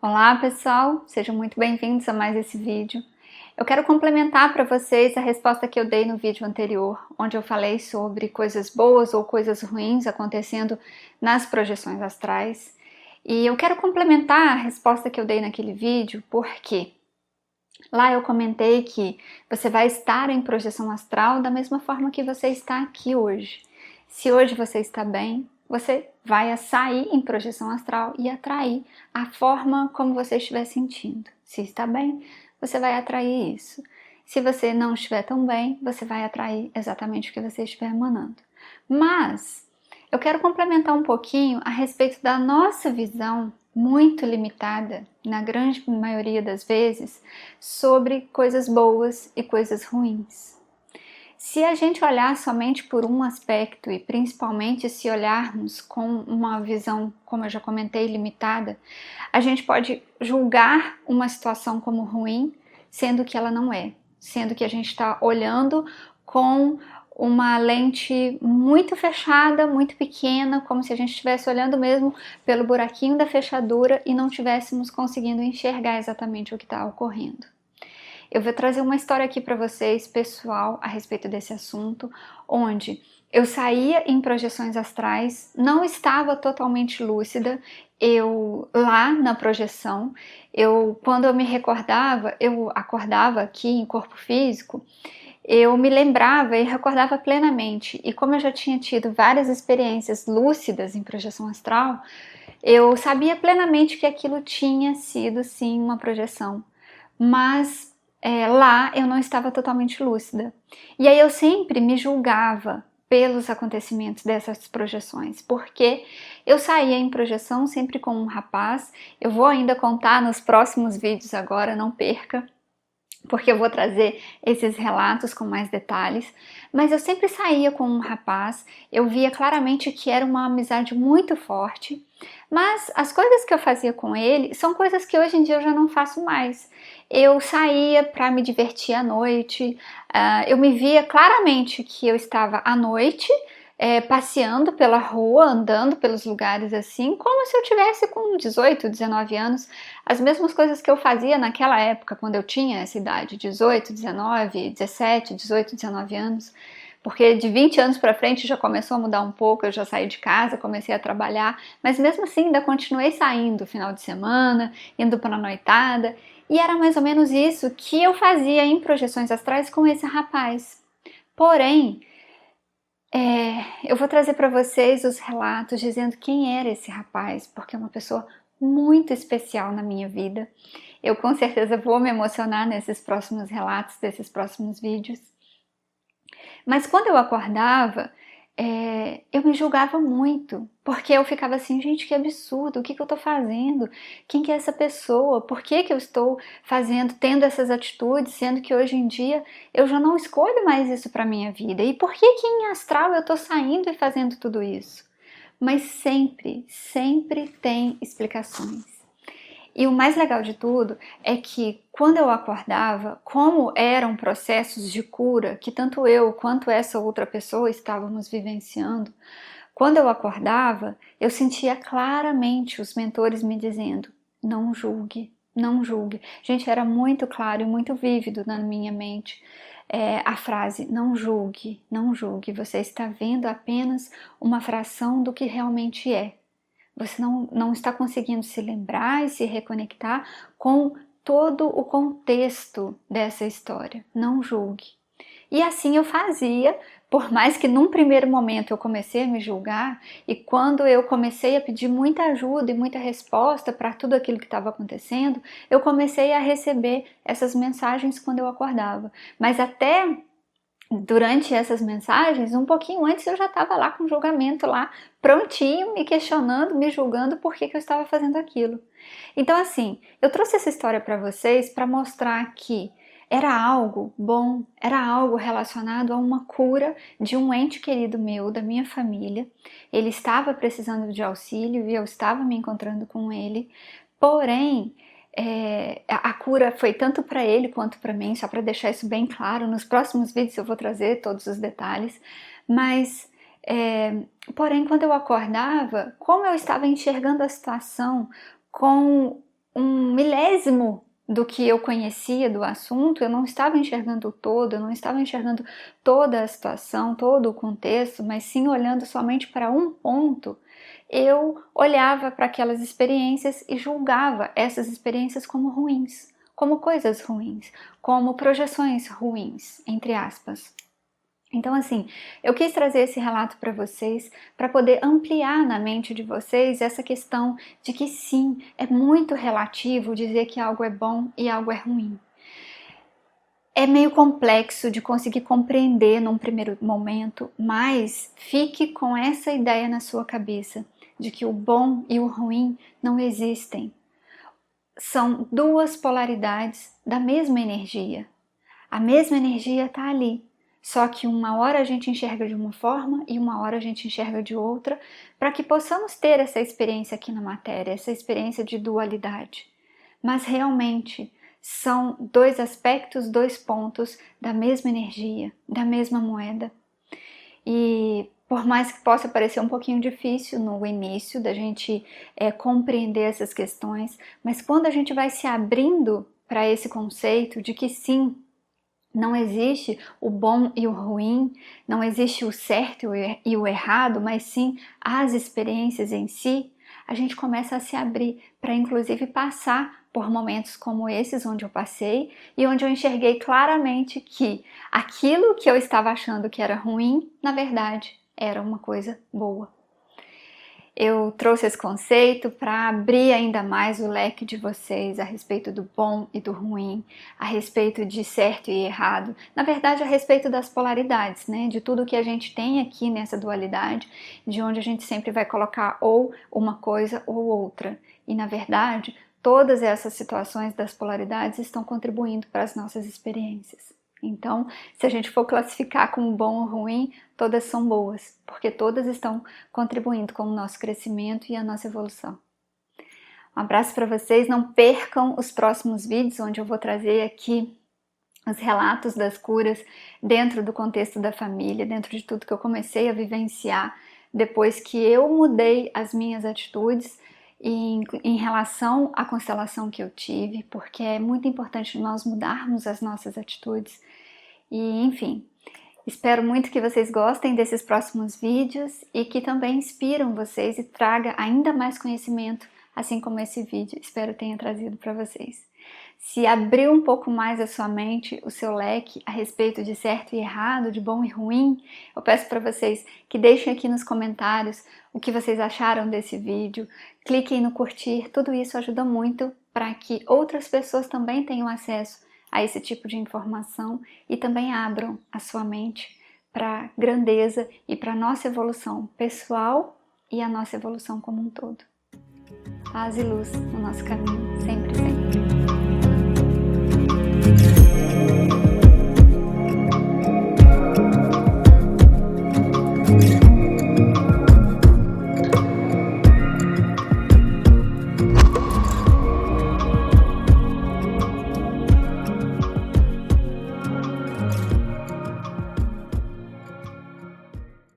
Olá pessoal, sejam muito bem-vindos a mais esse vídeo. Eu quero complementar para vocês a resposta que eu dei no vídeo anterior, onde eu falei sobre coisas boas ou coisas ruins acontecendo nas projeções astrais. E eu quero complementar a resposta que eu dei naquele vídeo, porque lá eu comentei que você vai estar em projeção astral da mesma forma que você está aqui hoje. Se hoje você está bem, você vai sair em projeção astral e atrair a forma como você estiver sentindo. Se está bem, você vai atrair isso. Se você não estiver tão bem, você vai atrair exatamente o que você estiver emanando. Mas eu quero complementar um pouquinho a respeito da nossa visão muito limitada, na grande maioria das vezes, sobre coisas boas e coisas ruins. Se a gente olhar somente por um aspecto e principalmente se olharmos com uma visão, como eu já comentei, limitada, a gente pode julgar uma situação como ruim, sendo que ela não é, sendo que a gente está olhando com uma lente muito fechada, muito pequena, como se a gente estivesse olhando mesmo pelo buraquinho da fechadura e não estivéssemos conseguindo enxergar exatamente o que está ocorrendo. Eu vou trazer uma história aqui para vocês, pessoal, a respeito desse assunto, onde eu saía em projeções astrais, não estava totalmente lúcida, eu lá na projeção, quando eu me recordava, eu acordava aqui em corpo físico, eu me lembrava e recordava plenamente, e como eu já tinha tido várias experiências lúcidas em projeção astral, eu sabia plenamente que aquilo tinha sido sim uma projeção, mas lá eu não estava totalmente lúcida. E aí eu sempre me julgava pelos acontecimentos dessas projeções, porque eu saía em projeção sempre com um rapaz. Eu vou ainda contar nos próximos vídeos agora, não perca, porque eu vou trazer esses relatos com mais detalhes, mas eu sempre saía com um rapaz, eu via claramente que era uma amizade muito forte, mas as coisas que eu fazia com ele são coisas que hoje em dia eu já não faço mais. Eu saía para me divertir à noite, eu me via claramente que eu estava à noite, passeando pela rua, andando pelos lugares assim, como se eu tivesse com 18, 19 anos, as mesmas coisas que eu fazia naquela época, quando eu tinha essa idade, 18, 19, 17, 18, 19 anos, porque de 20 anos para frente já começou a mudar um pouco, eu já saí de casa, comecei a trabalhar, mas mesmo assim ainda continuei saindo final de semana, indo para a noitada, e era mais ou menos isso que eu fazia em projeções astrais com esse rapaz. Porém, eu vou trazer para vocês os relatos dizendo quem era esse rapaz, porque é uma pessoa muito especial na minha vida. Eu com certeza vou me emocionar nesses próximos relatos, desses próximos vídeos. Mas quando eu acordava, eu me julgava muito, porque eu ficava assim, gente, que absurdo, o que eu estou fazendo? Quem que é essa pessoa? Por que eu estou fazendo, tendo essas atitudes, sendo que hoje em dia eu já não escolho mais isso para minha vida? E por que em astral eu estou saindo e fazendo tudo isso? Mas sempre, sempre tem explicações. E o mais legal de tudo é que quando eu acordava, como eram processos de cura que tanto eu quanto essa outra pessoa estávamos vivenciando, quando eu acordava, eu sentia claramente os mentores me dizendo: não julgue, não julgue. Gente, era muito claro e muito vívido na minha mente a frase: não julgue, não julgue. Você está vendo apenas uma fração do que realmente é. Você não está conseguindo se lembrar e se reconectar com todo o contexto dessa história. Não julgue. E assim eu fazia, por mais que num primeiro momento eu comecei a me julgar, e quando eu comecei a pedir muita ajuda e muita resposta para tudo aquilo que estava acontecendo, eu comecei a receber essas mensagens quando eu acordava. Mas até durante essas mensagens, um pouquinho antes eu já estava lá com o julgamento lá, prontinho, me questionando, me julgando por que eu estava fazendo aquilo. Então assim, eu trouxe essa história para vocês para mostrar que era algo bom, era algo relacionado a uma cura de um ente querido meu, da minha família. Ele estava precisando de auxílio e eu estava me encontrando com ele, porém a cura foi tanto para ele quanto para mim, só para deixar isso bem claro. Nos próximos vídeos eu vou trazer todos os detalhes, mas porém quando eu acordava, como eu estava enxergando a situação com um milésimo do que eu conhecia do assunto, eu não estava enxergando o todo, eu não estava enxergando toda a situação, todo o contexto, mas sim olhando somente para um ponto, eu olhava para aquelas experiências e julgava essas experiências como ruins, como coisas ruins, como projeções ruins, entre aspas. Então, assim, eu quis trazer esse relato para vocês, para poder ampliar na mente de vocês essa questão de que sim, é muito relativo dizer que algo é bom e algo é ruim. É meio complexo de conseguir compreender num primeiro momento, mas fique com essa ideia na sua cabeça, de que o bom e o ruim não existem. São duas polaridades da mesma energia. A mesma energia está ali. Só que uma hora a gente enxerga de uma forma e uma hora a gente enxerga de outra, para que possamos ter essa experiência aqui na matéria, essa experiência de dualidade. Mas realmente são dois aspectos, dois pontos da mesma energia, da mesma moeda. E por mais que possa parecer um pouquinho difícil no início da gente compreender essas questões, mas quando a gente vai se abrindo para esse conceito de que sim, não existe o bom e o ruim, não existe o certo e o errado, mas sim as experiências em si, a gente começa a se abrir para inclusive passar por momentos como esses onde eu passei e onde eu enxerguei claramente que aquilo que eu estava achando que era ruim, na verdade, era uma coisa boa. Eu trouxe esse conceito para abrir ainda mais o leque de vocês a respeito do bom e do ruim, a respeito de certo e errado, na verdade a respeito das polaridades, né? De tudo que a gente tem aqui nessa dualidade, de onde a gente sempre vai colocar ou uma coisa ou outra. E na verdade, todas essas situações das polaridades estão contribuindo para as nossas experiências. Então, se a gente for classificar como bom ou ruim, todas são boas, porque todas estão contribuindo com o nosso crescimento e a nossa evolução. Um abraço para vocês, não percam os próximos vídeos, onde eu vou trazer aqui os relatos das curas dentro do contexto da família, dentro de tudo que eu comecei a vivenciar depois que eu mudei as minhas atitudes em relação à constelação que eu tive, porque é muito importante nós mudarmos as nossas atitudes. E enfim, espero muito que vocês gostem desses próximos vídeos e que também inspiram vocês e traga ainda mais conhecimento, assim como esse vídeo espero tenha trazido para vocês. Se abriu um pouco mais a sua mente, o seu leque a respeito de certo e errado, de bom e ruim, eu peço para vocês que deixem aqui nos comentários o que vocês acharam desse vídeo, cliquem no curtir, tudo isso ajuda muito para que outras pessoas também tenham acesso a esse tipo de informação e também abram a sua mente para a grandeza e para a nossa evolução pessoal e a nossa evolução como um todo. Paz e luz no nosso caminho, sempre, sempre.